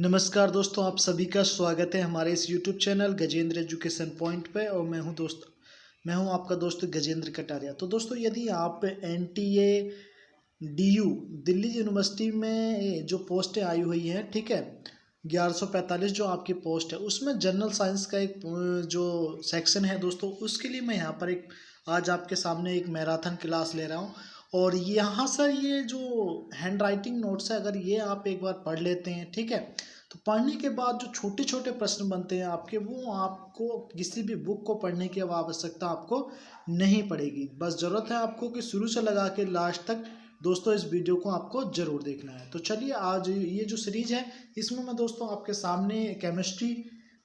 नमस्कार दोस्तों, आप सभी का स्वागत है हमारे इस YouTube channel Gajendra education point पे। और मैं हूं आपका दोस्त गजेंद्र कटारिया। तो दोस्तों, यदि आप एनटीए डीयू दिल्ली यूनिवर्सिटी में जो पोस्टें आई हुई हैं, ठीक है, 1145 जो आपकी पोस्ट है, उसमें जनरल साइंस का एक जो सेक्शन है दोस्तों, उसके लिए मैं यहाँ पर एक आज आपके सामने एक मैराथन क्लास ले रहा हूँ। और यहाँ सर ये जो हैंड राइटिंग नोट्स है, अगर ये आप एक बार पढ़ लेते हैं, ठीक है, तो पढ़ने के बाद जो छोटे छोटे प्रश्न बनते हैं आपके, वो आपको किसी भी बुक को पढ़ने की अब आवश्यकता आपको नहीं पड़ेगी। बस ज़रूरत है आपको कि शुरू से लगा के लास्ट तक दोस्तों इस वीडियो को आपको ज़रूर देखना है। तो चलिए, आज ये जो सीरीज है, इसमें मैं दोस्तों आपके सामने केमिस्ट्री,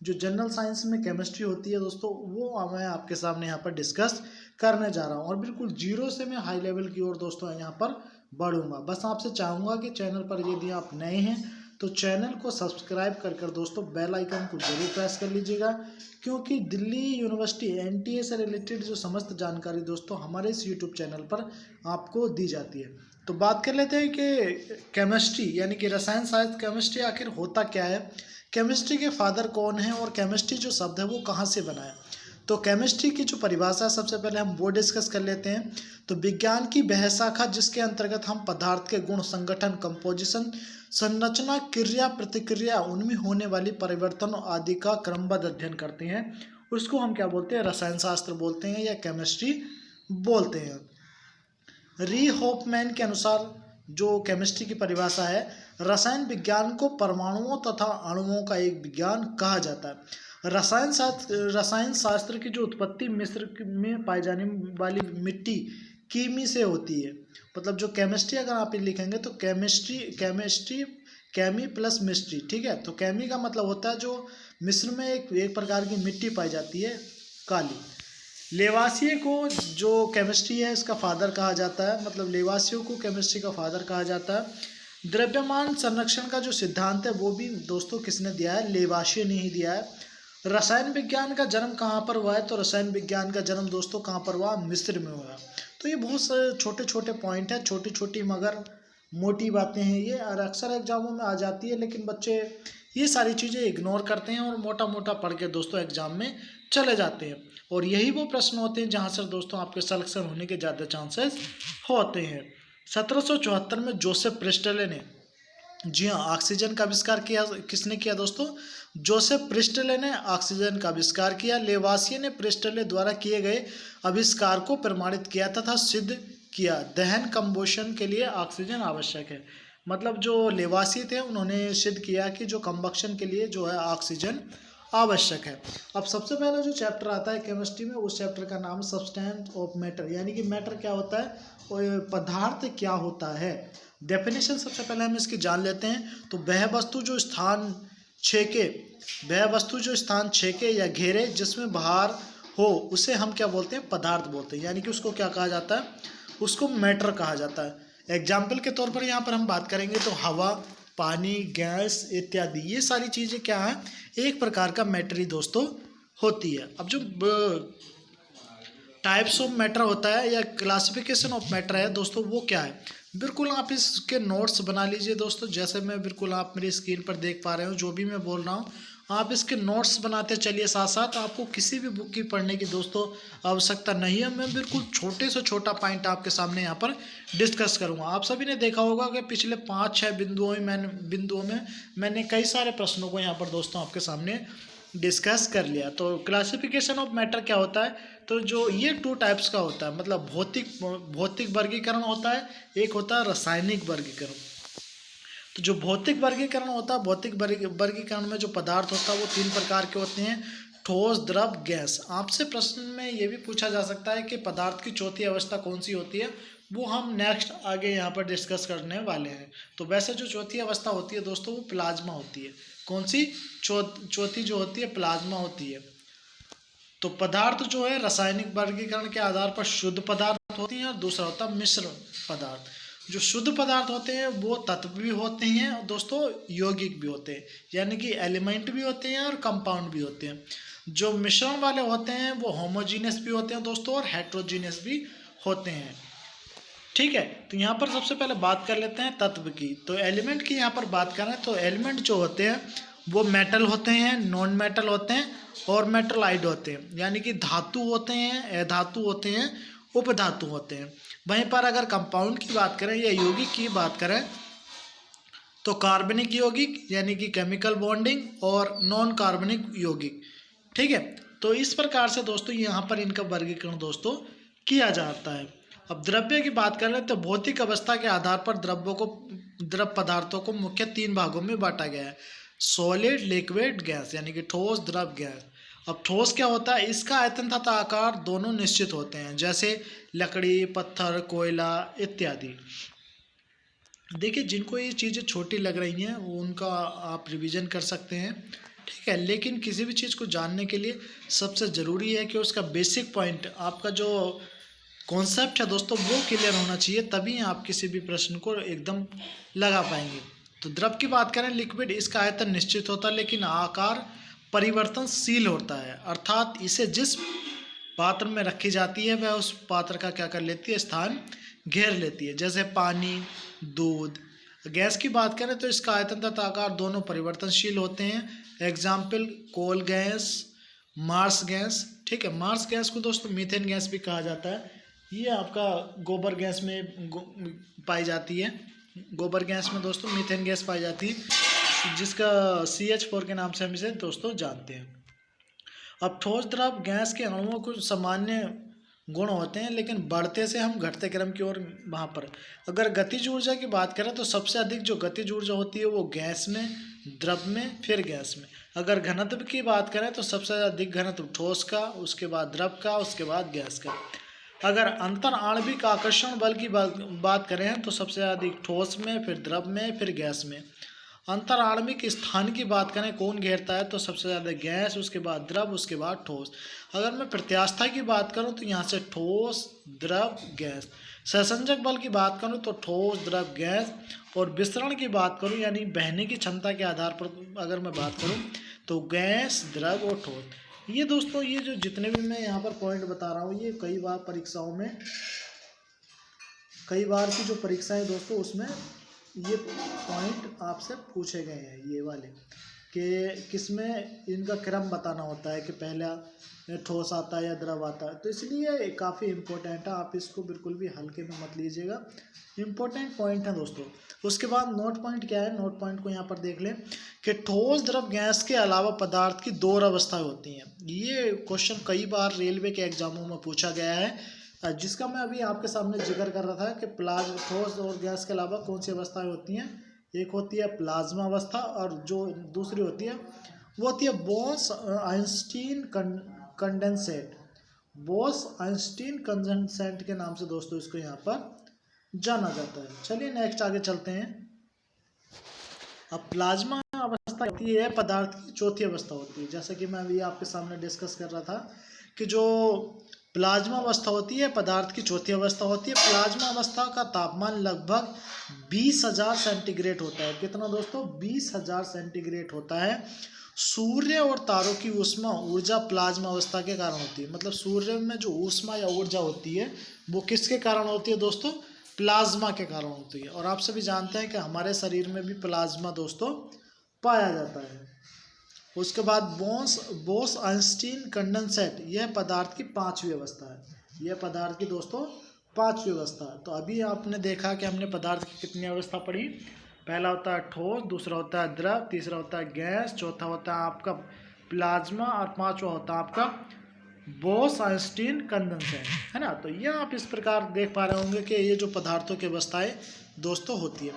जो जनरल साइंस में केमिस्ट्री होती है दोस्तों, वो मैं आपके सामने यहाँ पर डिस्कस करने जा रहा हूँ। और बिल्कुल जीरो से मैं हाई लेवल की ओर दोस्तों यहाँ पर बढ़ूंगा। बस आपसे चाहूँगा कि चैनल पर यदि आप नए हैं तो चैनल को सब्सक्राइब कर दोस्तों बेल आइकन को जरूर प्रेस कर लीजिएगा, क्योंकि दिल्ली यूनिवर्सिटी एनटीए से रिलेटेड जो समस्त जानकारी दोस्तों हमारे इस यूट्यूब चैनल पर आपको दी जाती है। तो बात कर लेते हैं कि केमिस्ट्री यानी कि रसायन शास्त्र केमिस्ट्री आखिर होता क्या है, केमिस्ट्री के फादर कौन है और केमिस्ट्री जो शब्द है वो कहाँ से बना है। तो केमिस्ट्री की जो परिभाषा है, सबसे पहले हम वो डिस्कस कर लेते हैं। तो विज्ञान की वह शाखा जिसके अंतर्गत हम पदार्थ के गुण, संगठन, कंपोजिशन, संरचना, क्रिया, प्रतिक्रिया, उनमें होने वाली परिवर्तन आदि का क्रमबद्ध अध्ययन करते हैं, उसको हम क्या बोलते हैं? रसायन शास्त्र बोलते हैं या केमिस्ट्री बोलते हैं। री होफमैन के अनुसार जो केमिस्ट्री की परिभाषा है, रसायन विज्ञान को परमाणुओं तथा अणुओं का एक विज्ञान कहा जाता है। रसायन शास्त्र की जो उत्पत्ति मिस्र में पाई जाने वाली मिट्टी कीमी से होती है। मतलब जो केमिस्ट्री अगर आप लिखेंगे तो केमिस्ट्री कैमी प्लस मिस्ट्री, ठीक है। तो कैमी का मतलब होता है जो मिस्र में एक प्रकार की मिट्टी पाई जाती है, काली। लेवासिये को जो केमिस्ट्री है इसका फादर कहा जाता है, मतलब लेवासियों को केमिस्ट्री का फादर कहा जाता है। द्रव्यमान संरक्षण का जो सिद्धांत है वो भी दोस्तों किसने दिया है? लेवासिये ने ही दिया है। रसायन विज्ञान का जन्म कहाँ पर हुआ है? तो रसायन विज्ञान का जन्म दोस्तों कहाँ पर हुआ? मिस्र में हुआ। तो ये बहुत सारे छोटे छोटे पॉइंट है, छोटी छोटी मगर मोटी बातें हैं ये, और अक्सर एग्जामों में आ जाती है, लेकिन बच्चे ये सारी चीज़ें इग्नोर करते हैं और मोटा मोटा पढ़ के दोस्तों एग्जाम में चले जाते हैं। और यही वो प्रश्न होते हैं जहाँ से दोस्तों आपके सिलेक्शन होने के ज़्यादा चांसेस होते हैं। 1774 में जोसेफ प्रिस्टले ने, जी हाँ, ऑक्सीजन का आविष्कार किया। किसने किया दोस्तों? जोसेफ प्रिस्टले ने ऑक्सीजन का आविष्कार किया। लेवासिये ने प्रिस्टले द्वारा किए गए आविष्कार को प्रमाणित किया तथा सिद्ध किया दहन कंबोशन के लिए ऑक्सीजन आवश्यक है। मतलब जो लेवासिये थे उन्होंने सिद्ध किया कि जो कंबक्शन के लिए जो है ऑक्सीजन आवश्यक है। अब सबसे पहले जो चैप्टर आता है केमिस्ट्री में, उस चैप्टर का नाम सब्सटेंस ऑफ मैटर, यानी कि मैटर क्या होता है और पदार्थ क्या होता है। डेफिनेशन सबसे पहले हम इसकी जान लेते हैं। तो वह वस्तु जो स्थान छेके या घेरे जिसमें बाहर हो, उसे हम क्या बोलते हैं? पदार्थ बोलते हैं। यानी कि उसको क्या कहा जाता है? उसको मैटर कहा जाता है। एग्जाम्पल के तौर पर यहाँ पर हम बात करेंगे तो हवा, पानी, गैस इत्यादि, ये सारी चीज़ें क्या है? एक प्रकार का मैटर ही दोस्तों होती है। अब जो टाइप्स ऑफ मैटर होता है या क्लासिफिकेशन ऑफ मैटर है दोस्तों, वो क्या है? बिल्कुल आप इसके नोट्स बना लीजिए दोस्तों, जैसे मैं बिल्कुल आप मेरी स्क्रीन पर देख पा रहे हो जो भी मैं बोल रहा हूँ, आप इसके नोट्स बनाते चलिए साथ साथ। आपको किसी भी बुक की पढ़ने की दोस्तों आवश्यकता नहीं है। मैं बिल्कुल छोटे से छोटा पॉइंट आपके सामने यहाँ पर डिस्कस करूँगा। आप सभी ने देखा होगा कि पिछले 5-6 बिंदुओं में मैंने कई सारे प्रश्नों को यहाँ पर दोस्तों आपके सामने डिस्कस कर लिया। तो क्लासिफिकेशन ऑफ मैटर क्या होता है? तो जो ये 2 टाइप्स का होता है, मतलब भौतिक वर्गीकरण होता है, एक होता है रासायनिक वर्गीकरण। तो जो भौतिक वर्गीकरण होता है, भौतिक वर्गीकरण में जो पदार्थ होता है वो 3 प्रकार के होते हैं: ठोस, द्रव, गैस। आपसे प्रश्न में ये भी पूछा जा सकता है कि पदार्थ की चौथी अवस्था कौन सी होती है, वो हम नेक्स्ट आगे यहाँ पर डिस्कस करने वाले हैं। तो वैसे जो चौथी अवस्था होती है दोस्तों वो प्लाज्मा होती है। कौन सी? चौथी जो होती है प्लाज्मा होती है। तो पदार्थ जो है रासायनिक वर्गीकरण के आधार पर शुद्ध पदार्थ होती हैं और दूसरा होता है मिश्र पदार्थ। जो शुद्ध पदार्थ होते हैं वो तत्व भी होते हैं और दोस्तों यौगिक भी होते हैं, यानी कि एलिमेंट भी होते हैं और कंपाउंड भी होते हैं। जो मिश्रण वाले होते हैं वो होमोजीनियस भी होते हैं दोस्तों और हेट्रोजीनियस भी होते हैं। ठीक है। तो यहाँ पर सबसे पहले बात कर लेते हैं तत्व की। तो एलिमेंट की यहाँ पर बात करें तो एलिमेंट जो होते हैं वो मेटल होते हैं, नॉन मेटल होते हैं और मेटलाइड होते हैं, यानी कि धातु होते हैं, अधातु होते हैं, उपधातु होते हैं। वहीं पर अगर कंपाउंड की बात करें या यौगिक की बात करें तो कार्बनिक यौगिक यानी कि केमिकल बॉन्डिंग और नॉन कार्बनिक यौगिक। ठीक है। तो इस प्रकार से दोस्तों यहाँ पर इनका वर्गीकरण दोस्तों किया जाता है। अब द्रव्य की बात करें तो भौतिक अवस्था के आधार पर द्रव पदार्थों को मुख्य 3 भागों में बांटा गया है, सॉलिड, लिक्विड, गैस, यानी कि ठोस, द्रव, गैस। अब ठोस क्या होता है? इसका आयतन तथा आकार दोनों निश्चित होते हैं, जैसे लकड़ी, पत्थर, कोयला इत्यादि। देखिए, जिनको ये चीज़ें छोटी लग रही हैं वो उनका आप रिवीजन कर सकते हैं। ठीक है। लेकिन किसी भी चीज़ को जानने के लिए सबसे ज़रूरी है कि उसका बेसिक पॉइंट, आपका जो कॉन्सेप्ट है दोस्तों वो क्लियर होना चाहिए, तभी आप किसी भी प्रश्न को एकदम लगा पाएंगे। तो द्रव की बात करें, लिक्विड, इसका आयतन निश्चित होता है लेकिन आकार परिवर्तनशील होता है, अर्थात इसे जिस पात्र में रखी जाती है वह उस पात्र का क्या कर लेती है? स्थान घेर लेती है, जैसे पानी, दूध। गैस की बात करें तो इसका आयतन तथा आकार दोनों परिवर्तनशील होते हैं। Example coal gas, marsh gas. ठीक है। मार्स गैस को दोस्तों मीथेन गैस भी कहा जाता है। ये आपका गोबर गैस में पाई जाती है। गोबर गैस में दोस्तों मीथेन गैस पाई जाती है, जिसका CH4 के नाम से हम इसे दोस्तों जानते हैं। अब ठोस, द्रव, गैस के अणुओं को सामान्य गुण होते हैं, लेकिन बढ़ते से हम घटते क्रम की ओर वहाँ पर। अगर गतिज ऊर्जा की बात करें तो सबसे अधिक जो गतिज ऊर्जा होती है वो गैस में, द्रव में, फिर गैस में। अगर घनत्व की बात करें तो सबसे अधिक घनत्व ठोस का, उसके बाद द्रव का, उसके बाद गैस का। अगर अंतर आणविक आकर्षण बल की बात करें तो सबसे अधिक ठोस में, फिर द्रव में, फिर गैस में। अंतर आणविक स्थान की बात करें, कौन घेरता है, तो सबसे ज़्यादा गैस, उसके बाद द्रव, उसके बाद ठोस। अगर मैं प्रत्यास्था की बात करूं तो यहाँ से ठोस, द्रव, गैस। सहसंजक बल की बात करूं तो ठोस, द्रव, गैस। और विसरण की बात करूं यानी बहने की क्षमता के आधार पर अगर मैं बात करूं तो गैस, द्रव और ठोस। ये दोस्तों, ये जो जितने भी मैं यहाँ पर पॉइंट बता रहा हूँ, ये कई बार परीक्षाओं में, कई बार की जो परीक्षाएं दोस्तों उसमें ये पॉइंट आपसे पूछे गए हैं, ये वाले, कि किसमें इनका क्रम बताना होता है कि पहला ठोस आता है या द्रव आता है। तो इसलिए काफ़ी इम्पोर्टेंट है, आप इसको बिल्कुल भी हल्के में मत लीजिएगा, इम्पोर्टेंट पॉइंट है दोस्तों। उसके बाद नोट पॉइंट क्या है, नोट पॉइंट को यहाँ पर देख लें कि ठोस, द्रव, गैस के अलावा पदार्थ की 2 और अवस्थाएं होती हैं। ये क्वेश्चन कई बार रेलवे के एग्जामों में पूछा गया है, जिसका मैं अभी आपके सामने जिक्र कर रहा था कि ठोस और गैस के अलावा कौन सी अवस्थाएं होती हैं। एक होती है प्लाज्मा अवस्था और जो दूसरी होती है वो होती है बोस-आइंस्टीन कंडेंसेट। बोस-आइंस्टीन कंडेंसेट के नाम से दोस्तों इसको यहाँ पर जाना जाता है। चलिए नेक्स्ट आगे चलते हैं। अब प्लाज्मा अवस्था होती है पदार्थ की चौथी अवस्था होती है, जैसा कि मैं अभी आपके सामने डिस्कस कर रहा था कि जो प्लाज्मा अवस्था होती है पदार्थ की चौथी अवस्था होती है। प्लाज्मा अवस्था का तापमान लगभग 20,000 सेंटीग्रेड होता है। कितना दोस्तों? 20,000 सेंटीग्रेड होता है। सूर्य और तारों की ऊष्मा ऊर्जा प्लाज्मा अवस्था के कारण होती है। मतलब सूर्य में जो ऊष्मा या ऊर्जा होती है वो किसके कारण होती है दोस्तों? प्लाज्मा के कारण होती है। और आप सभी जानते हैं कि हमारे शरीर में भी प्लाज्मा दोस्तों पाया जाता है। उसके बाद बोस-आइंस्टीन कंडेंसेट, यह पदार्थ की 5वीं अवस्था है। यह पदार्थ की दोस्तों 5वीं अवस्था है। तो अभी आपने देखा कि हमने पदार्थ की कितनी अवस्था पढ़ी। पहला होता है ठोस, दूसरा होता है द्रव, तीसरा होता है गैस, चौथा होता है आपका प्लाज्मा और 5वां होता है आपका बोस-आइंस्टीन कंडेंसेट, है ना। तो यह आप इस प्रकार देख पा रहे होंगे कि ये जो पदार्थों की अवस्थाएं दोस्तों होती है।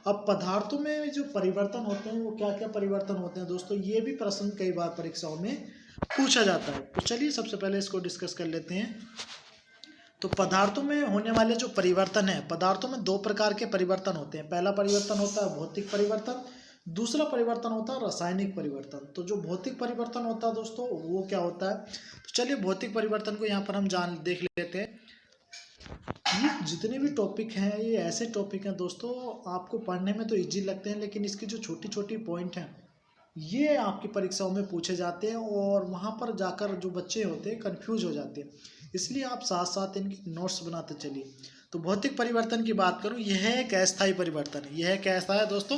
अब पदार्थों में जो परिवर्तन होते हैं वो क्या क्या परिवर्तन होते हैं दोस्तों, ये भी प्रश्न कई बार परीक्षाओं में पूछा जाता है। तो चलिए सबसे पहले इसको डिस्कस कर लेते हैं। तो पदार्थों में होने वाले जो परिवर्तन है, पदार्थों में 2 प्रकार के परिवर्तन होते हैं। पहला परिवर्तन होता है भौतिक परिवर्तन, दूसरा परिवर्तन होता है रासायनिक परिवर्तन। तो जो भौतिक परिवर्तन होता है दोस्तों वो क्या होता है, तो चलिए भौतिक परिवर्तन को यहाँ पर हम देख लेते हैं। ये जितने भी टॉपिक हैं ये ऐसे टॉपिक हैं दोस्तों, आपको पढ़ने में तो इजी लगते हैं लेकिन इसकी जो छोटी छोटी पॉइंट हैं ये आपकी परीक्षाओं में पूछे जाते हैं और वहाँ पर जाकर जो बच्चे होते हैं कंफ्यूज हो जाते हैं। इसलिए आप साथ साथ इनके नोट्स बनाते चलिए। तो भौतिक परिवर्तन की बात करूं, यह एक अस्थायी परिवर्तन है। यह कैसा है दोस्तों?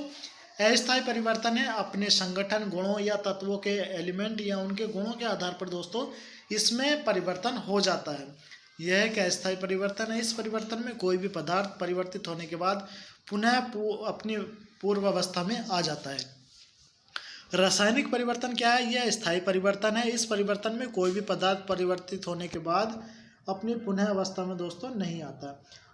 अस्थायी परिवर्तन है। अपने संगठन गुणों या तत्वों के एलिमेंट या उनके गुणों के आधार पर दोस्तों इसमें परिवर्तन हो जाता है। यह एक अस्थायी परिवर्तन है। इस परिवर्तन में कोई भी पदार्थ परिवर्तित होने के बाद पुनः अपनी पूर्व अवस्था में आ जाता है। रासायनिक परिवर्तन क्या है? यह स्थायी परिवर्तन है। इस परिवर्तन में कोई भी पदार्थ परिवर्तित होने के बाद अपनी पुनः अवस्था में दोस्तों नहीं आता।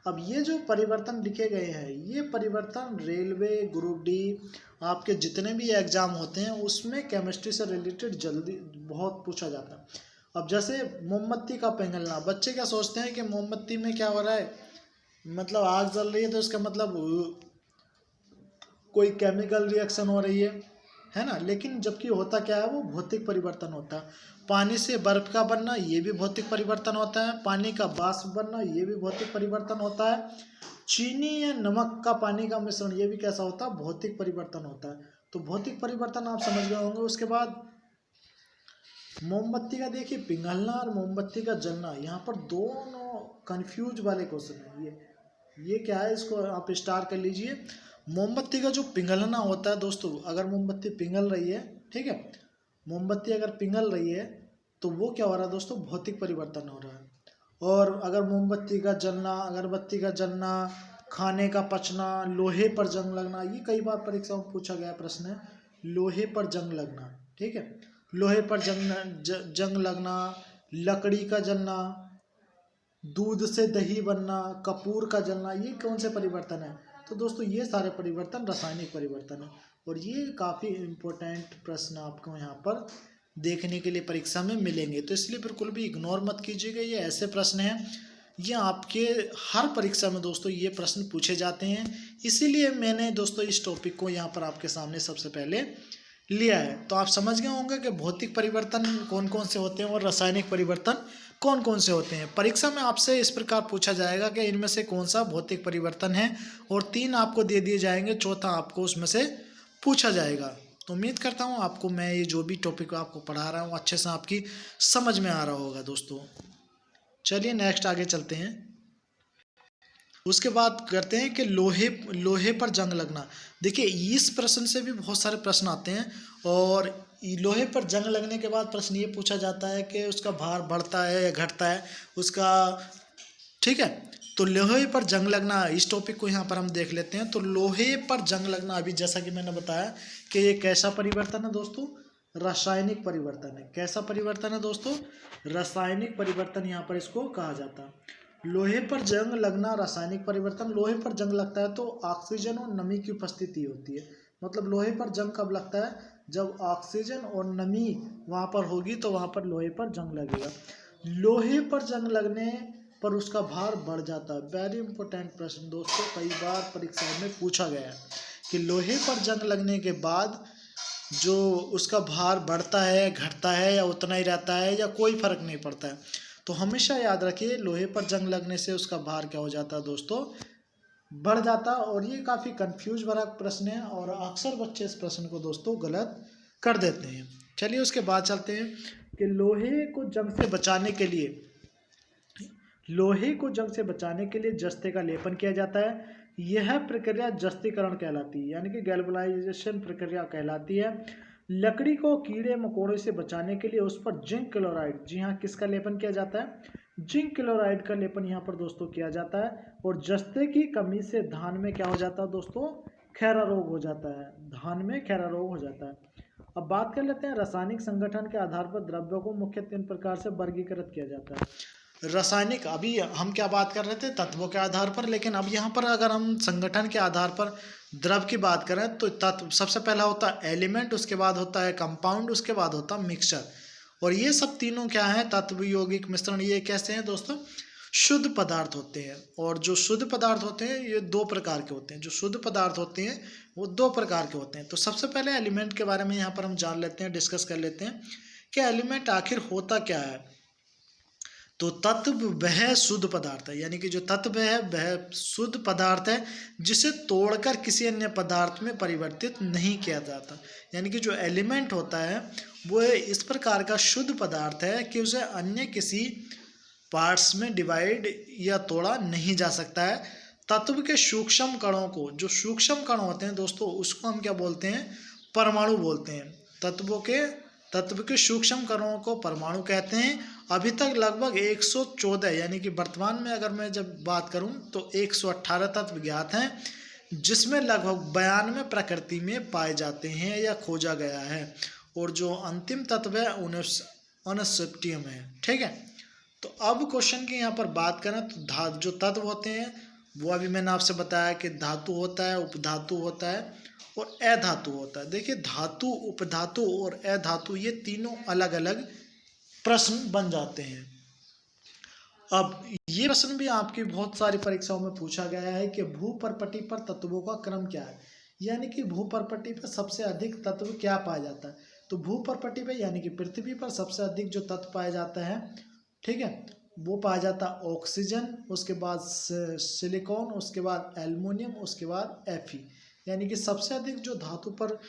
अब ये जो परिवर्तन लिखे गए हैं, ये परिवर्तन रेलवे, ग्रुप डी, आपके जितने भी एग्जाम होते हैं उसमें केमिस्ट्री से रिलेटेड जल्दी बहुत पूछा जाता है। अब जैसे मोमबत्ती का पिघलना, बच्चे क्या सोचते हैं कि मोमबत्ती में क्या हो रहा है, मतलब आग जल रही है तो इसका मतलब कोई केमिकल रिएक्शन हो रही है ना। लेकिन जबकि होता क्या है, वो भौतिक परिवर्तन होता है। पानी से बर्फ का बनना, ये भी भौतिक परिवर्तन होता है। पानी का वाष्प बनना, ये भी भौतिक परिवर्तन होता है। चीनी या नमक का पानी का मिश्रण, ये भी कैसा होता है? भौतिक परिवर्तन होता है। तो भौतिक परिवर्तन आप समझ गए होंगे। उसके बाद मोमबत्ती का देखिए पिघलना और मोमबत्ती का जलना, यहाँ पर दोनों कंफ्यूज वाले क्वेश्चन है। ये क्या है, इसको आप स्टार कर लीजिए। मोमबत्ती का जो पिघलना होता है दोस्तों, अगर मोमबत्ती पिघल रही है, ठीक है, मोमबत्ती अगर पिघल रही है तो वो क्या हो रहा है दोस्तों? भौतिक परिवर्तन हो रहा है। और अगर मोमबत्ती का जलना, अगरबत्ती का जलना, खाने का पचना, लोहे पर जंग लगना, ये कई बार परीक्षा में पूछा गया प्रश्न है, लोहे पर जंग लगना, ठीक है, लोहे पर जंग लगना, लकड़ी का जलना, दूध से दही बनना, कपूर का जलना, ये कौन से परिवर्तन है? तो दोस्तों ये सारे परिवर्तन रासायनिक परिवर्तन है। और ये काफ़ी इम्पोर्टेंट प्रश्न आपको यहाँ पर देखने के लिए परीक्षा में मिलेंगे, तो इसलिए बिल्कुल भी इग्नोर मत कीजिएगा। ये ऐसे प्रश्न हैं, ये आपके हर परीक्षा में दोस्तों ये प्रश्न पूछे जाते हैं। इसीलिए मैंने दोस्तों इस टॉपिक को यहाँ पर आपके सामने सबसे पहले लिया है। तो आप समझ गए होंगे कि भौतिक परिवर्तन कौन कौन से होते हैं और रासायनिक परिवर्तन कौन कौन से होते हैं। परीक्षा में आपसे इस प्रकार पूछा जाएगा कि इनमें से कौन सा भौतिक परिवर्तन है, और 3 आपको दे दिए जाएंगे, चौथा आपको उसमें से पूछा जाएगा। तो उम्मीद करता हूँ आपको मैं ये जो भी टॉपिक आपको पढ़ा रहा हूँ अच्छे से आपकी समझ में आ रहा होगा दोस्तों। चलिए नेक्स्ट आगे चलते हैं। उसके बाद करते हैं कि लोहे पर जंग लगना। देखिए इस प्रश्न से भी बहुत सारे प्रश्न आते हैं, और लोहे पर जंग लगने के बाद प्रश्न ये पूछा जाता है कि उसका भार बढ़ता है या घटता है उसका, ठीक है। तो लोहे पर जंग लगना, इस टॉपिक को यहाँ पर हम देख लेते हैं। तो लोहे पर जंग लगना, अभी जैसा कि मैंने बताया कि ये कैसा परिवर्तन है दोस्तों? रासायनिक परिवर्तन है। कैसा परिवर्तन है दोस्तों? रासायनिक परिवर्तन यहाँ पर इसको कहा जाता है। लोहे पर जंग लगना रासायनिक परिवर्तन। लोहे पर जंग लगता है तो ऑक्सीजन और नमी की उपस्थिति होती है। मतलब लोहे पर जंग कब लगता है? जब ऑक्सीजन और नमी वहाँ पर होगी तो वहाँ पर लोहे पर जंग लगेगा। लोहे पर जंग लगने पर उसका भार बढ़ जाता है। वेरी इंपॉर्टेंट प्रश्न दोस्तों, कई बार परीक्षा में पूछा गया है कि लोहे पर जंग लगने के बाद जो उसका भार बढ़ता है, घटता है, या उतना ही रहता है, या कोई फर्क नहीं पड़ता है। तो हमेशा याद रखिए लोहे पर जंग लगने से उसका भार क्या हो जाता है दोस्तों? बढ़ जाता। और ये काफ़ी कंफ्यूज भरा प्रश्न है, और अक्सर बच्चे इस प्रश्न को दोस्तों गलत कर देते हैं। चलिए उसके बाद चलते हैं कि लोहे को जंग से बचाने के लिए जस्ते का लेपन किया जाता है। यह प्रक्रिया जस्तीकरण कहलाती है, यानी कि गैल्वेनाइजेशन प्रक्रिया कहलाती है। लकड़ी को कीड़े मकोड़े से बचाने के लिए उस पर जिंक क्लोराइड, जी हाँ, किसका लेपन किया जाता है? जिंक क्लोराइड का लेपन यहाँ पर दोस्तों किया जाता है। और जस्ते की कमी से धान में क्या हो जाता है दोस्तों? खैरा रोग हो जाता है। धान में खैरा रोग हो जाता है। अब बात कर लेते हैं रासायनिक संगठन के आधार पर द्रव्यों को मुख्य 3 प्रकार से वर्गीकृत किया जाता है। रासायनिक, अभी हम क्या बात कर रहे थे? तत्वों के आधार पर, लेकिन अब यहाँ पर अगर हम संगठन के आधार पर द्रव की बात करें तो तत्व सबसे पहला होता है एलिमेंट, उसके बाद होता है कंपाउंड, उसके बाद होता है मिक्सचर। और ये सब तीनों क्या है? तत्व, यौगिक, मिश्रण। ये कैसे हैं दोस्तों? शुद्ध पदार्थ होते हैं। और जो शुद्ध पदार्थ होते हैं ये 2 प्रकार के होते हैं। जो शुद्ध पदार्थ होते हैं वो 2 प्रकार के होते हैं। तो सबसे पहले एलिमेंट के बारे में यहाँ पर हम जान लेते हैं, डिस्कस कर लेते हैं कि एलिमेंट आखिर होता क्या है। तो तत्व वह शुद्ध पदार्थ है, यानी कि जो तत्व है वह शुद्ध पदार्थ है जिसे तोड़कर किसी अन्य पदार्थ में परिवर्तित नहीं किया जाता। यानी कि जो एलिमेंट होता है वो इस प्रकार का शुद्ध पदार्थ है कि उसे अन्य किसी पार्ट्स में डिवाइड या तोड़ा नहीं जा सकता है। तत्व के सूक्ष्म कणों को, जो सूक्ष्म कण होते हैं दोस्तों, उसको हम क्या बोलते हैं? परमाणु बोलते हैं। तत्व के सूक्ष्म कणों को परमाणु कहते हैं। अभी तक लगभग 114, यानी कि वर्तमान में अगर मैं जब बात करूं तो 118 तत्व ज्ञात हैं, जिसमें लगभग 92 प्रकृति में पाए जाते हैं या खोजा गया है, और जो अंतिम तत्व है 69 है। ठीक है, तो अब क्वेश्चन की यहाँ पर बात करें तो जो तत्व होते हैं वो अभी मैंने आपसे बताया कि धातु होता है, उपधातु होता है और अधातु होता है। देखिए, धातु, उपधातु और अधातु ये तीनों अलग अलग प्रश्न बन जाते हैं। अब ये प्रश्न भी आपकी बहुत सारी परीक्षाओं में पूछा गया है कि भूपर्पटी पर तत्वों का क्रम क्या है, यानी कि भूपर्पटी पर सबसे अधिक तत्व क्या पाया जाता है। तो भूपर्पटी पर यानी कि पृथ्वी पर सबसे अधिक जो तत्व पाया जाता है, ठीक है, वो पाया जाता है ऑक्सीजन, उसके बाद सिलिकॉन, उसके बाद एल्युमिनियम, उसके बाद Fe। यानी कि सबसे अधिक जो धातु पर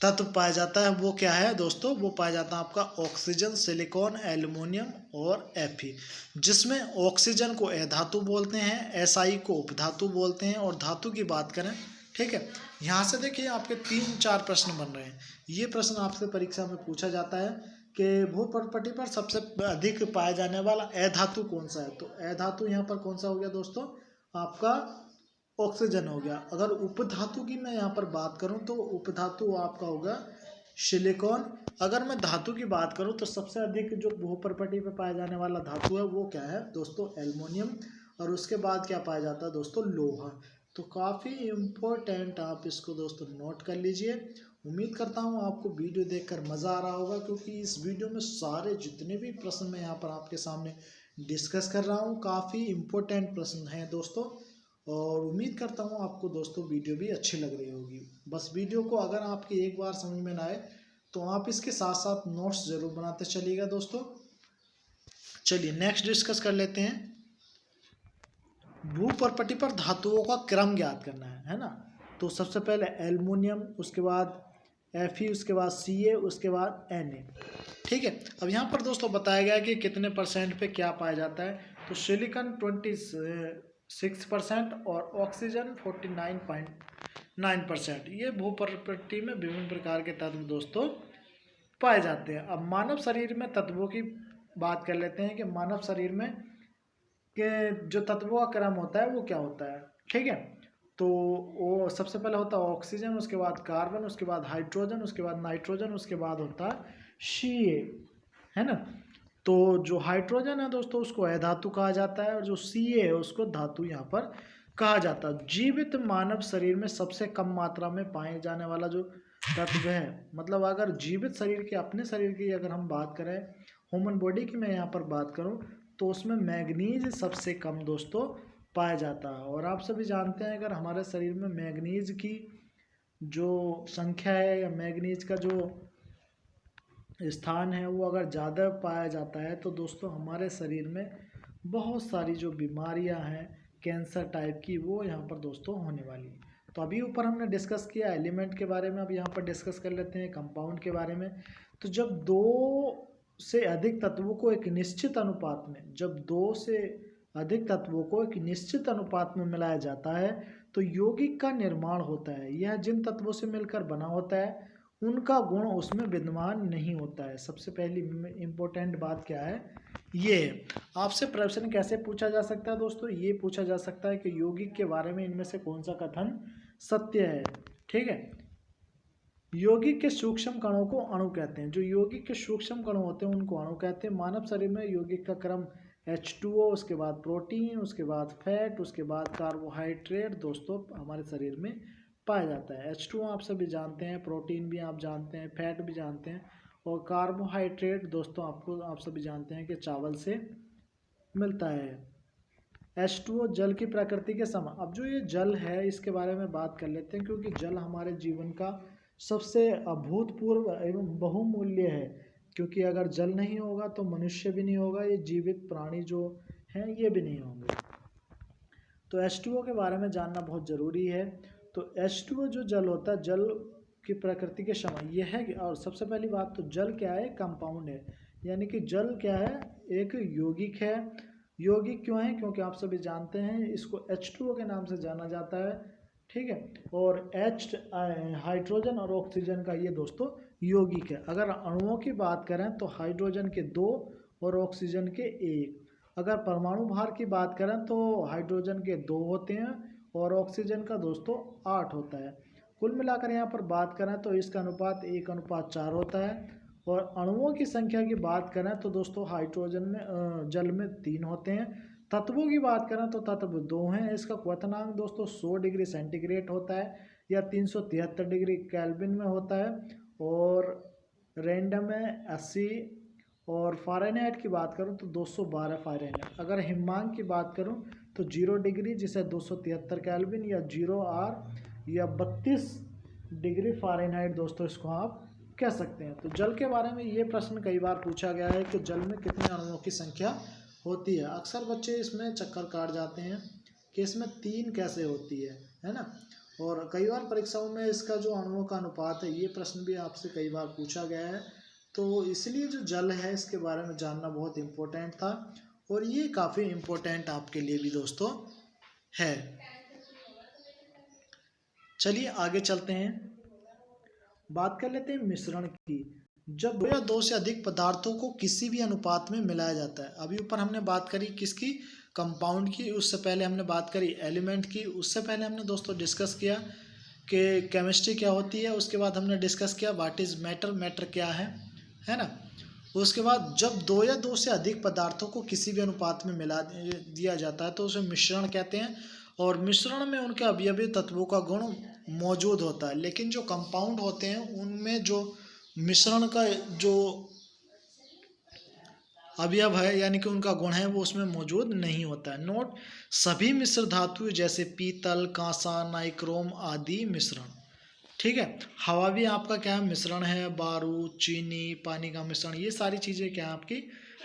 तत्व पाया जाता है वो क्या है दोस्तों? वो पाया जाता है आपका ऑक्सीजन, सिलिकॉन, एल्युमिनियम और Fe, जिसमें ऑक्सीजन को अधातु बोलते हैं, Si को उपधातु बोलते हैं। और धातु की बात करें, ठीक है, यहाँ से देखिए आपके 3-4 प्रश्न बन रहे हैं। ये प्रश्न आपसे परीक्षा में पूछा जाता है कि भूपर्पटी पर सबसे अधिक पाया जाने वाला अधातु कौन सा है। तो अधातु यहाँ पर कौन सा हो गया दोस्तों? आपका ऑक्सीजन हो गया। अगर उपधातु की मैं यहाँ पर बात करूँ तो उपधातु आपका होगा सिलिकॉन। अगर मैं धातु की बात करूँ तो सबसे अधिक जो भूपर्पटी पे पाया जाने वाला धातु है वो क्या है दोस्तों? एल्युमिनियम। और उसके बाद क्या पाया जाता है दोस्तों? लोहा। तो काफ़ी इम्पोर्टेंट, आप इसको दोस्तों नोट कर लीजिए। उम्मीद करता हूँ आपको वीडियो देखकर मज़ा आ रहा होगा, क्योंकि इस वीडियो में सारे जितने भी प्रश्न मैं यहाँ पर आपके सामने डिस्कस कर रहा हूँ काफ़ी इम्पोर्टेंट प्रश्न हैं दोस्तों। और उम्मीद करता हूँ आपको दोस्तों वीडियो भी अच्छी लग रही होगी। बस वीडियो को अगर आपकी एक बार समझ में ना आए तो आप इसके साथ साथ नोट्स ज़रूर बनाते चलिएगा दोस्तों। चलिए नेक्स्ट डिस्कस कर लेते हैं। भूपर्पटी पर धातुओं का क्रम ज्ञात करना है ना। तो सबसे पहले एल्युमिनियम, उसके बाद Fe, उसके बाद Ca, उसके बाद Na। ठीक है, अब यहाँ पर दोस्तों बताया गया कि कितने परसेंट पे क्या पाया जाता है। तो सिलिकॉन 26% और ऑक्सीजन 49.9%। ये भूपर्पटी में विभिन्न प्रकार के तत्व दोस्तों पाए जाते हैं। अब मानव शरीर में तत्वों की बात कर लेते हैं कि मानव शरीर में के जो तत्वों का क्रम होता है वो क्या होता है। ठीक है, तो वो सबसे पहले होता है ऑक्सीजन, उसके बाद कार्बन, उसके बाद हाइड्रोजन, उसके बाद नाइट्रोजन, उसके बाद होता है Ca, है ना। तो जो हाइड्रोजन है दोस्तों उसको अधातु कहा जाता है, और जो Ca है उसको धातु यहाँ पर कहा जाता है। जीवित मानव शरीर में सबसे कम मात्रा में पाए जाने वाला जो तत्व है, मतलब अगर जीवित शरीर के, अपने शरीर की अगर हम बात करें, ह्यूमन बॉडी की मैं यहाँ पर बात करूँ तो उसमें मैग्नीज सबसे कम दोस्तों पाया जाता है। और आप सभी जानते हैं अगर हमारे शरीर में मैग्नीज की जो संख्या है या मैग्नीज का जो स्थान है वो अगर ज़्यादा पाया जाता है तो दोस्तों हमारे शरीर में बहुत सारी जो बीमारियां हैं कैंसर टाइप की वो यहाँ पर दोस्तों होने वाली। तो अभी ऊपर हमने डिस्कस किया एलिमेंट के बारे में, अब यहाँ पर डिस्कस कर लेते हैं कंपाउंड के बारे में। तो जब दो से अधिक तत्वों को एक निश्चित अनुपात में, जब दो से अधिक तत्वों को एक निश्चित अनुपात में मिलाया जाता है तो यौगिक का निर्माण होता है। यह जिन तत्वों से मिलकर बना होता है उनका गुण उसमें विद्यमान नहीं होता है। सबसे पहली इम्पोर्टेंट बात क्या है, ये आपसे प्रश्न कैसे पूछा जा सकता है दोस्तों? ये पूछा जा सकता है कि यौगिक के बारे में इनमें से कौन सा कथन सत्य है। ठीक है, यौगिक के सूक्ष्म कणों को अणु कहते हैं। जो यौगिक के सूक्ष्म कण होते हैं उनको अणु कहते हैं। मानव शरीर में यौगिक का क्रम H2O, उसके बाद प्रोटीन, उसके बाद फैट, उसके बाद कार्बोहाइड्रेट दोस्तों हमारे शरीर में पाया जाता है। H2O आप सभी जानते हैं, प्रोटीन भी आप जानते हैं, फैट भी जानते हैं, और कार्बोहाइड्रेट दोस्तों आप सभी जानते हैं कि चावल से मिलता है। H2O जल की प्रकृति के समान। अब जो ये जल है इसके बारे में बात कर लेते हैं, क्योंकि जल हमारे जीवन का सबसे अभूतपूर्व एवं बहुमूल्य है। क्योंकि अगर जल नहीं होगा तो मनुष्य भी नहीं होगा, ये जीवित प्राणी जो हैं ये भी नहीं होंगे। तो H2O के बारे में जानना बहुत ज़रूरी है। तो H2O जो जल होता है, जल की प्रकृति के समान यह है कि, और सबसे पहली बात तो जल क्या है? कंपाउंड है। यानी कि जल क्या है, एक यौगिक है। यौगिक क्यों है, क्योंकि आप सभी जानते हैं इसको H2O के नाम से जाना जाता है, ठीक है। और H हाइड्रोजन और ऑक्सीजन का ये दोस्तों यौगिक है। अगर अणुओं की बात करें तो हाइड्रोजन के 2 और ऑक्सीजन के 1। अगर परमाणु भार की बात करें तो हाइड्रोजन के 2 होते हैं और ऑक्सीजन का दोस्तों 8 होता है। कुल मिलाकर यहाँ पर बात करें तो इसका अनुपात 1:4 होता है। और अणुओं की संख्या की बात करें तो दोस्तों हाइड्रोजन में जल में 3 होते हैं। तत्वों की बात करें तो तत्व 2 हैं। इसका क्वथनांक दोस्तों 100 डिग्री सेंटीग्रेड होता है या 373 डिग्री केल्विन में होता है। और रैंडम में 80। और फ़ारेनहाइट की बात करूं तो 212 फ़ारेनहाइट। अगर हिमांक की बात करूं तो 0 डिग्री जिसे 273 केल्विन या 0 या 32 डिग्री फ़ारेनहाइट दोस्तों इसको आप कह सकते हैं। तो जल के बारे में ये प्रश्न कई बार पूछा गया है कि जल में कितने अणुओं की संख्या होती है। अक्सर बच्चे इसमें चक्कर काट जाते हैं कि इसमें 3 कैसे होती है ना। और कई बार परीक्षाओं में इसका जो अणुओं का अनुपात है ये प्रश्न भी आपसे कई बार पूछा गया है। तो इसलिए जो जल है इसके बारे में जानना बहुत इम्पोर्टेंट था और ये काफ़ी इम्पोर्टेंट आपके लिए भी दोस्तों है। चलिए आगे चलते हैं, बात कर लेते हैं मिश्रण की। जब 2 या 2 से अधिक पदार्थों को किसी भी अनुपात में मिलाया जाता है। अभी ऊपर हमने बात करी किसकी, कंपाउंड की। उससे पहले हमने बात करी एलिमेंट की। उससे पहले हमने दोस्तों डिस्कस किया कि केमिस्ट्री क्या होती है। उसके बाद हमने डिस्कस किया व्हाट इज़ मैटर, मैटर क्या है ना। उसके बाद जब 2 या 2 से अधिक पदार्थों को किसी भी अनुपात में मिला दिया जाता है तो उसे मिश्रण कहते हैं। और मिश्रण में उनके अवयवी तत्वों का गुण मौजूद होता है। लेकिन जो कंपाउंड होते हैं उनमें जो मिश्रण का जो अवयव है यानी कि उनका गुण है वो उसमें मौजूद नहीं होता है। नोट, सभी मिश्र धातु जैसे पीतल, कांसा, नाइक्रोम आदि मिश्रण, ठीक है। हवा भी आपका क्या है, मिश्रण है। बारूद, चीनी, पानी का मिश्रण, ये सारी चीज़ें क्या है आपकी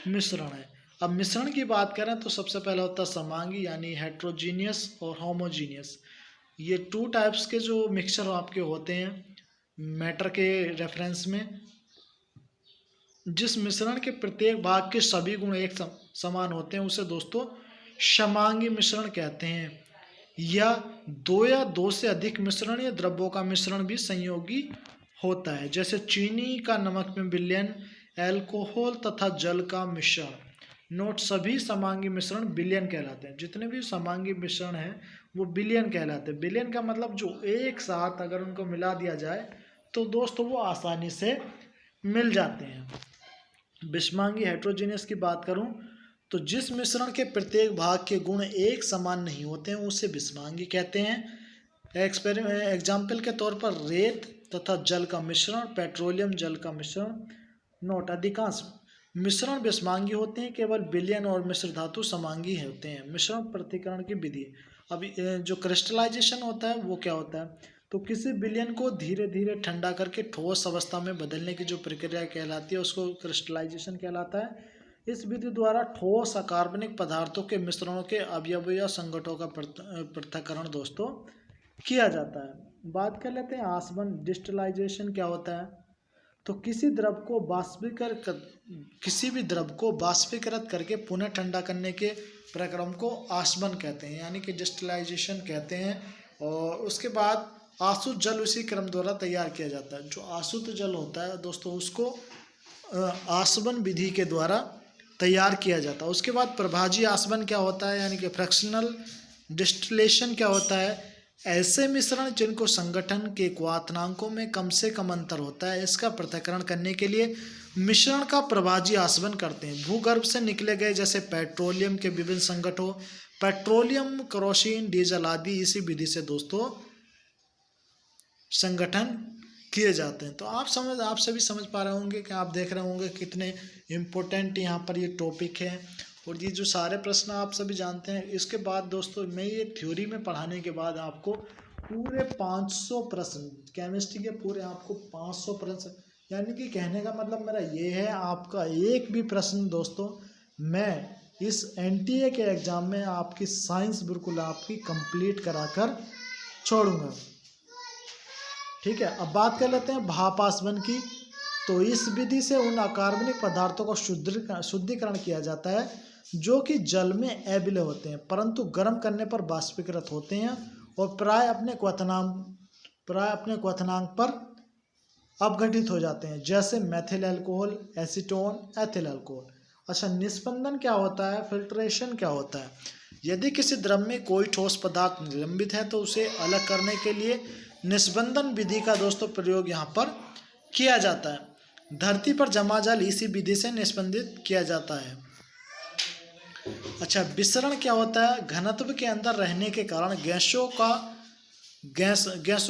मिश्रण है। अब मिश्रण की बात करें तो सबसे पहला होता है समांगी यानी हेट्रोजीनियस और होमोजीनियस। ये 2 टाइप्स के जो मिक्सचर आपके होते हैं मैटर के रेफरेंस में। जिस मिश्रण के प्रत्येक भाग के सभी गुण एक समान होते हैं उसे दोस्तों समांगी मिश्रण कहते हैं। या 2 से अधिक मिश्रण या द्रव्यों का मिश्रण भी संयोगी होता है। जैसे चीनी का नमक में विलयन, अल्कोहल तथा जल का मिश्रण। नोट, सभी समांगी मिश्रण विलयन कहलाते हैं। जितने भी समांगी मिश्रण हैं वो विलयन कहलाते हैं। विलयन का मतलब जो एक साथ अगर उनको मिला दिया जाए तो दोस्तों वो आसानी से मिल जाते हैं। विषमांगी हेट्रोजीनियस की बात करूं तो जिस मिश्रण के प्रत्येक भाग के गुण एक समान नहीं होते हैं उसे विषमांगी कहते हैं। एग्जाम्पल के तौर पर रेत तथा जल का मिश्रण, पेट्रोलियम जल का मिश्रण। नोट, अधिकांश मिश्रण विषमांगी होते हैं, केवल विलयन और मिश्र धातु समांगी होते हैं। मिश्रण पृथक्करण की विधि, अभी जो क्रिस्टलाइजेशन होता है वो क्या होता है, तो किसी विलयन को धीरे धीरे ठंडा करके ठोस अवस्था में बदलने की जो प्रक्रिया कहलाती है उसको क्रिस्टलाइजेशन कहलाता है। इस विधि द्वारा ठोस अकार्बनिक पदार्थों के मिश्रणों के अवयव या संगठनों का पृथक्करण दोस्तों किया जाता है। बात कर लेते हैं आसवन डिस्टिलाइजेशन क्या होता है, तो किसी भी द्रव को बाष्पीकृत करके पुनः ठंडा करने के प्रक्रम को आसवन कहते हैं यानी कि डिस्टिलाइजेशन कहते हैं। और उसके बाद आसुत जल उसी क्रम द्वारा तैयार किया जाता है। जो आसुत जल होता है दोस्तों उसको आसवन विधि के द्वारा तैयार किया जाता है। उसके बाद प्रभाजी आसवन क्या होता है यानी कि फ्रैक्शनल डिस्टिलेशन क्या होता है, ऐसे मिश्रण जिनको संगठन के क्वाथनांकों में कम से कम अंतर होता है इसका पृथक्करण करने के लिए मिश्रण का प्रभाजी आसवन करते हैं। भूगर्भ से निकले गए जैसे पेट्रोलियम के विभिन्न संगठनों, पेट्रोलियम, केरोसिन, डीजल आदि इसी विधि से दोस्तों संगठन किए जाते हैं। तो आप सभी समझ पा रहे होंगे कि आप देख रहे होंगे कितने इम्पोर्टेंट यहाँ पर ये टॉपिक है और ये जो सारे प्रश्न आप सभी जानते हैं। इसके बाद दोस्तों मैं ये थ्योरी में पढ़ाने के बाद आपको पूरे 500 प्रश्न केमिस्ट्री के पूरे आपको 500 प्रश्न, यानी कि कहने का मतलब मेरा ये है आपका एक भी प्रश्न दोस्तों मैं इस NTA के एग्ज़ाम में आपकी साइंस बिल्कुल आपकी कंप्लीट कराकर छोड़ूंगा, ठीक है। अब बात कर लेते हैं भाप आसवन की। तो इस विधि से उन अकार्बनिक पदार्थों का शुद्धिकरण किया जाता है जो कि जल में अविलय होते हैं परंतु गर्म करने पर बाष्पीकृत होते हैं और प्राय अपने क्वथनांक पर अपघटित हो जाते हैं, जैसे methyl alcohol, acetone, ethyl alcohol. अच्छा, निस्पंदन क्या होता है, फिल्ट्रेशन क्या होता है? यदि किसी द्रव में कोई ठोस पदार्थ निलंबित है तो उसे अलग करने के लिए निस्पंदन विधि का दोस्तों प्रयोग यहाँ पर किया जाता है। धरती पर जमा जल इसी विधि से निस्पंदित किया जाता है। अच्छा, विसरण क्या होता है? घनत्व के अंदर रहने के कारण गैसों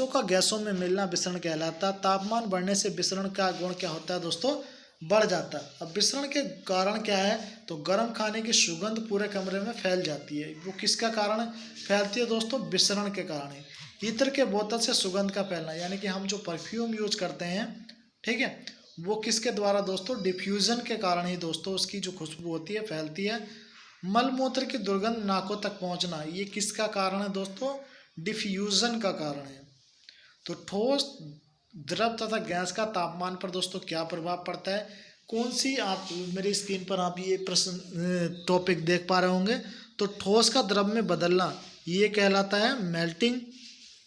का गैसों में मिलना विसरण कहलाता है। तापमान बढ़ने से विसरण का गुण क्या होता है दोस्तों? बढ़ जाता है। अब विसरण के कारण क्या है? तो गर्म खाने की सुगंध पूरे कमरे में फैल जाती है। वो किसका कारण फैलती है दोस्तों? विसरण के कारण है। इत्र के बोतल से सुगंध का फैलना, यानी कि हम जो परफ्यूम यूज करते हैं, ठीक है, वो किसके द्वारा दोस्तों? डिफ्यूजन के कारण ही दोस्तों उसकी जो खुशबू होती है फैलती है। मलमूत्र की दुर्गंध नाकों तक पहुंचना, ये किसका कारण है दोस्तों? डिफ्यूजन का कारण है। तो ठोस, द्रव तथा गैस का तापमान पर दोस्तों क्या प्रभाव पड़ता है? कौन सी, आप मेरी स्क्रीन पर आप ये प्रश्न टॉपिक देख पा रहे होंगे। तो ठोस का द्रव में बदलना ये कहलाता है मेल्टिंग,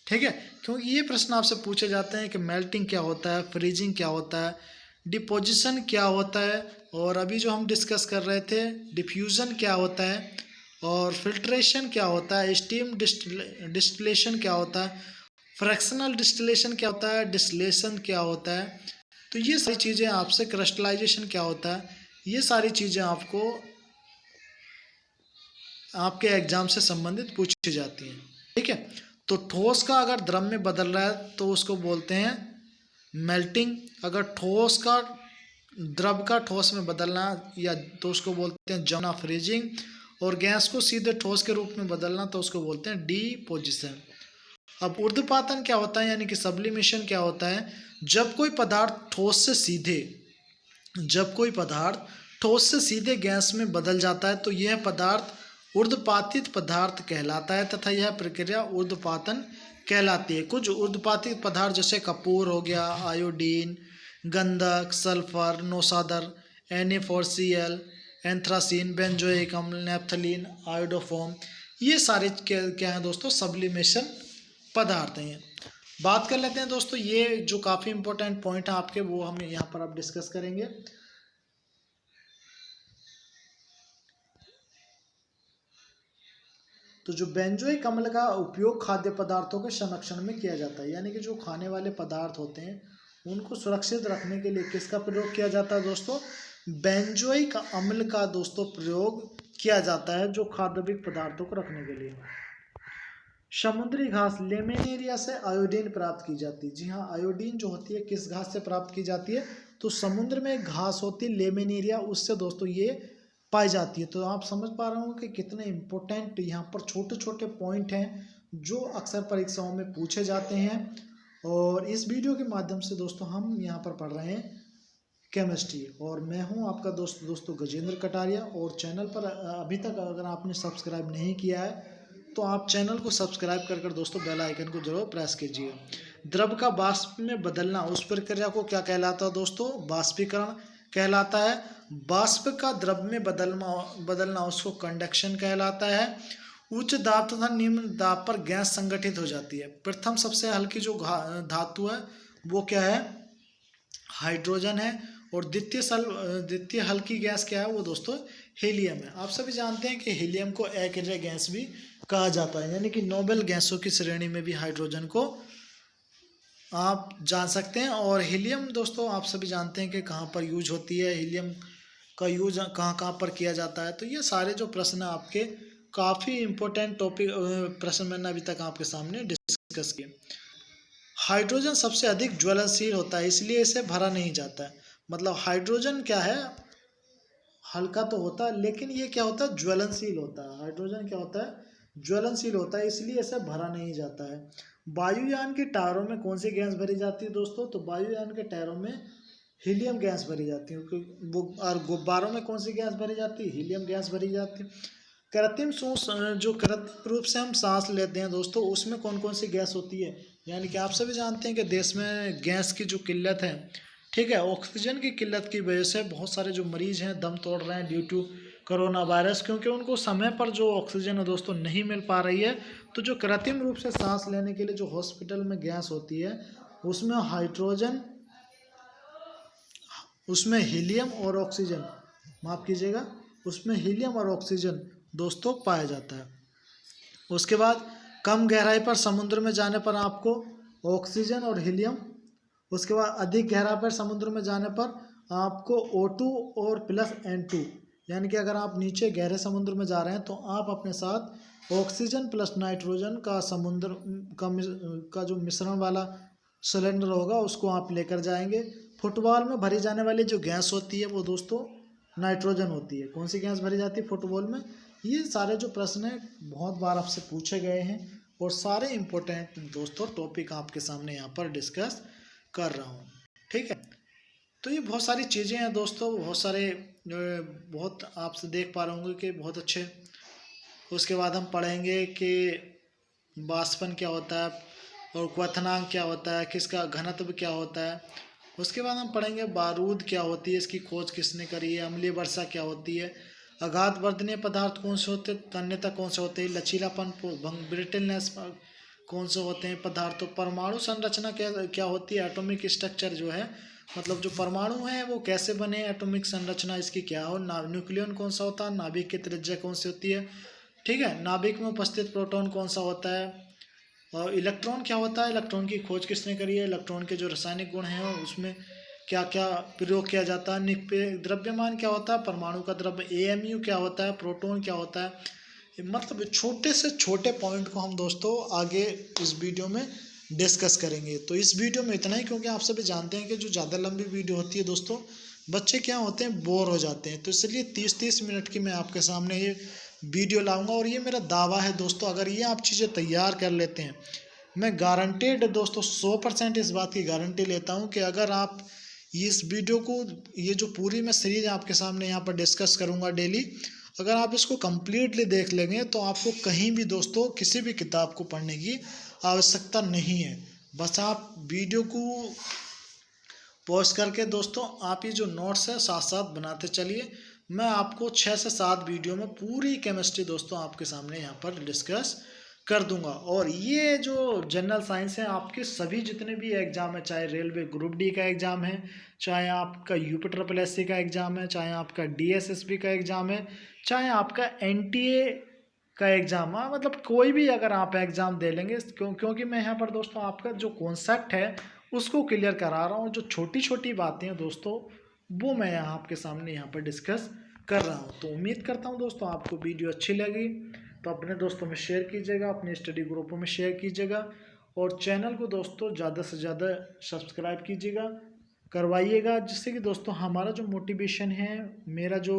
ठीक है, क्योंकि ये प्रश्न आपसे पूछे जाते हैं कि मेल्टिंग क्या होता है, फ्रीजिंग क्या होता है, डिपोजिशन क्या होता है, और अभी जो हम डिस्कस कर रहे थे डिफ्यूज़न क्या होता है, और फिल्ट्रेशन क्या होता है, स्टीम डिस्टिलेशन क्या होता है, फ्रैक्शनल डिस्टिलेशन क्या होता है, डिस्टिलेशन क्या होता है। तो ये सारी चीज़ें आपसे, क्रिस्टलाइजेशन क्या होता है, ये सारी चीज़ें आपको आपके एग्जाम से संबंधित पूछी जाती हैं, ठीक है। तो ठोस का अगर द्रव में बदल रहा है तो उसको बोलते हैं मेल्टिंग। अगर ठोस का द्रव का ठोस में बदलना या तो उसको बोलते हैं जमना, फ्रीजिंग, और गैस को सीधे ठोस के रूप में बदलना तो उसको बोलते हैं डिपोजिशन। अब ऊर्ध्वपातन क्या होता है, यानी कि सब्लिमेशन क्या होता है? जब कोई पदार्थ ठोस से सीधे गैस में बदल जाता है तो यह पदार्थ ऊर्ध्वपातित पदार्थ कहलाता है तथा यह प्रक्रिया ऊर्ध्वपातन कहलाती है। कुछ ऊर्ध्वपातित पदार्थ जैसे कपूर हो गया, आयोडीन, गंधक, सल्फर, नौशादर, Na4Cl, एंथ्रासीन, बेंजोइक अम्ल, नेप्थलीन, आयोडोफोम, ये सारे क्या हैं दोस्तों? सब्लिमेशन पदार्थ हैं। बात कर लेते हैं दोस्तों, ये जो काफ़ी इंपॉर्टेंट पॉइंट है आपके, वो हम यहाँ पर अब डिस्कस करेंगे। तो जो बेंजोइक अम्ल का उपयोग खाद्य पदार्थों के संरक्षण में किया जाता है, यानी कि जो खाने वाले पदार्थ होते हैं उनको सुरक्षित रखने के लिए किसका प्रयोग किया जाता है दोस्तों? बेंजोइक अम्ल का दोस्तों प्रयोग किया जाता है, जो खाद्य पदार्थों को रखने के लिए। समुद्री घास लेमिनेरिया से आयोडीन प्राप्त की जाती है। जी हाँ, आयोडीन जो होती है किस घास से प्राप्त की जाती है? तो समुद्र में एक घास होती है लेमिनेरिया, उससे दोस्तों ये पाई जाती है। तो आप समझ पा रहे हो कि कितने इंपॉर्टेंट यहाँ पर छोटे छोटे पॉइंट हैं जो अक्सर परीक्षाओं में पूछे जाते हैं। और इस वीडियो के माध्यम से दोस्तों हम यहाँ पर पढ़ रहे हैं केमिस्ट्री, और मैं हूँ आपका दोस्तों गजेंद्र कटारिया। और चैनल पर अभी तक अगर आपने सब्सक्राइब नहीं किया है तो आप चैनल को सब्सक्राइब कर दोस्तों बेल आइकन को जरूर प्रेस कीजिए। द्रव का वाष्प में बदलना, उस प्रक्रिया को क्या कहलाता है दोस्तों? वाष्पीकरण कहलाता है। वाष्प का द्रव में बदलना उसको कंडक्शन कहलाता है। उच्च दाब तथा निम्न दाब पर गैस संगठित हो जाती है। प्रथम सबसे हल्की जो धातु है वो क्या है? हाइड्रोजन है। और द्वितीय हल्की गैस क्या है? वो दोस्तों हीलियम है। आप सभी जानते हैं कि हीलियम को अकेरिया गैस भी कहा जाता है, यानी कि नोबेल गैसों की श्रेणी में भी हाइड्रोजन को आप जान सकते हैं। और हीलियम दोस्तों आप सभी जानते हैं कि कहाँ पर यूज होती है, हीलियम का यूज कहाँ कहाँ पर किया जाता है। तो ये सारे जो प्रश्न आपके काफ़ी इंपॉर्टेंट टॉपिक प्रश्न मैंने अभी तक आपके सामने डिस्कस किए। हाइड्रोजन सबसे अधिक ज्वलनशील होता है, इसलिए इसे भरा नहीं जाता है। मतलब हाइड्रोजन क्या है? हल्का तो होता है, लेकिन ये क्या होता है? ज्वलनशील होता है। हाइड्रोजन क्या होता है? ज्वलनशील होता है, इसलिए इसे भरा नहीं जाता है। वायुयान के टायरों में कौन सी गैस भरी जाती है दोस्तों? तो वायुयान के टायरों में हीलियम गैस भरी जाती है। वो, और गुब्बारों में कौन सी गैस भरी जाती है? हीलियम गैस भरी जाती है। कृत्रिम रूप से हम सांस लेते हैं दोस्तों, उसमें कौन कौन सी गैस होती है? यानी कि आप सभी जानते हैं कि देश में गैस की जो किल्लत है, ठीक है। ऑक्सीजन की किल्लत की वजह से बहुत सारे जो मरीज हैं दम तोड़ रहे हैं ड्यू टू कोरोना वायरस, क्योंकि उनको समय पर जो ऑक्सीजन है दोस्तों नहीं मिल पा रही है। तो जो कृत्रिम रूप से सांस लेने के लिए जो हॉस्पिटल में गैस होती है उसमें हाइड्रोजन, उसमें हीलियम और ऑक्सीजन, माफ़ कीजिएगा, उसमें हीलियम और ऑक्सीजन दोस्तों पाया जाता है। उसके बाद कम गहराई पर समुद्र में जाने पर आपको ऑक्सीजन और हीलियम, उसके बाद अधिक गहराई पर समुद्र में जाने पर आपको O2 और प्लस N2, यानी कि अगर आप नीचे गहरे समुद्र में जा रहे हैं तो आप अपने साथ ऑक्सीजन प्लस नाइट्रोजन का समुद्र का जो मिश्रण वाला सिलेंडर होगा उसको आप लेकर जाएंगे। फुटबॉल में भरी जाने वाली जो गैस होती है वो दोस्तों नाइट्रोजन होती है। कौन सी गैस भरी जाती है फुटबॉल में? ये सारे जो प्रश्न हैं बहुत बार आपसे पूछे गए हैं और सारे इम्पोर्टेंट दोस्तों टॉपिक आपके सामने यहाँ पर डिस्कस कर रहा हूँ। ठीक है, तो ये बहुत सारी चीज़ें हैं दोस्तों, बहुत सारे बहुत आपसे देख पा रहे होंगे कि बहुत अच्छे। उसके बाद हम पढ़ेंगे कि बाष्पन क्या होता है और क्वथनांक क्या होता है, किसका घनत्व क्या होता है। उसके बाद हम पढ़ेंगे बारूद क्या होती है, इसकी खोज किसने करी है, अम्लीय वर्षा क्या होती है, आघात वर्धनीय पदार्थ कौन से होते हैं, तन्यता कौन से होते हैं, लचीलापन, भंग, ब्रिटलनेस कौन से होते हैं पदार्थों, परमाणु संरचना क्या क्या होती है, एटॉमिक स्ट्रक्चर जो है, मतलब जो परमाणु हैं वो कैसे बने, एटॉमिक संरचना इसकी क्या हो, न्यूक्लियन कौन सा होता है, नाभिक की त्रिज्या कौन सी होती है, ठीक है, नाभिक में उपस्थित प्रोटॉन कौन सा होता है, और इलेक्ट्रॉन क्या होता है, इलेक्ट्रॉन की खोज किसने करी है, इलेक्ट्रॉन के जो रासायनिक गुण हैं उसमें क्या क्या प्रयोग किया जाता है, द्रव्यमान क्या होता है, परमाणु का द्रव्य, AMU क्या होता है, प्रोटॉन क्या होता है। मतलब छोटे से छोटे पॉइंट को हम दोस्तों आगे इस वीडियो में डिस्कस करेंगे। तो इस वीडियो में इतना ही, क्योंकि आप सभी जानते हैं कि जो ज़्यादा लंबी वीडियो होती है दोस्तों बच्चे क्या होते हैं बोर हो जाते हैं, तो इसलिए 30-30 मिनट की मैं आपके सामने ये वीडियो लाऊंगा। और ये मेरा दावा है दोस्तों, अगर ये आप चीज़ें तैयार कर लेते हैं, मैं गारंटेड दोस्तों 100% इस बात की गारंटी लेता हूँ कि अगर आप इस वीडियो को, ये जो पूरी मैं सीरीज आपके सामने यहाँ पर डिस्कस करूँगा डेली, अगर आप इसको कम्प्लीटली देख लेंगे तो आपको कहीं भी दोस्तों किसी भी किताब को पढ़ने की आवश्यकता नहीं है। बस आप वीडियो को पॉज करके दोस्तों आप ये जो नोट्स है साथ साथ बनाते चलिए। मैं आपको 6 से 7 वीडियो में पूरी केमिस्ट्री दोस्तों आपके सामने यहाँ पर डिस्कस कर दूंगा। और ये जो जनरल साइंस है आपके सभी जितने भी एग्जाम है, चाहे रेलवे ग्रुप डी का एग्जाम है, चाहे आपका UPSSC का एग्जाम है, चाहे आपका DSSB का एग्जाम है, चाहे आपका NTA का एग्जाम है, मतलब कोई भी अगर आप एग्जाम दे लेंगे, क्योंकि मैं यहाँ पर दोस्तों आपका जो कॉन्सेप्ट है उसको क्लियर करा रहा हूँ। जो छोटी छोटी बातें हैं दोस्तों वो मैं यहाँ आपके सामने यहाँ पर डिस्कस कर रहा हूँ। तो उम्मीद करता हूँ दोस्तों आपको वीडियो अच्छी लगी, तो अपने दोस्तों में शेयर कीजिएगा, अपने स्टडी ग्रुपों में शेयर कीजिएगा, और चैनल को दोस्तों ज़्यादा से ज़्यादा सब्सक्राइब कीजिएगा, करवाइएगा, जिससे कि दोस्तों हमारा जो मोटिवेशन है, मेरा जो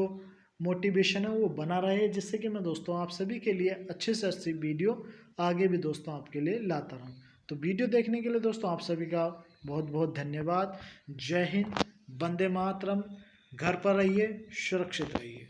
मोटिवेशन है वो बना रहे, जिससे कि मैं दोस्तों आप सभी के लिए अच्छे से अच्छी वीडियो आगे भी दोस्तों आपके लिए लाता रहूँ। तो वीडियो देखने के लिए दोस्तों आप सभी का बहुत बहुत धन्यवाद। जय हिंद, वंदे मातरम। घर पर रहिए, सुरक्षित रहिए।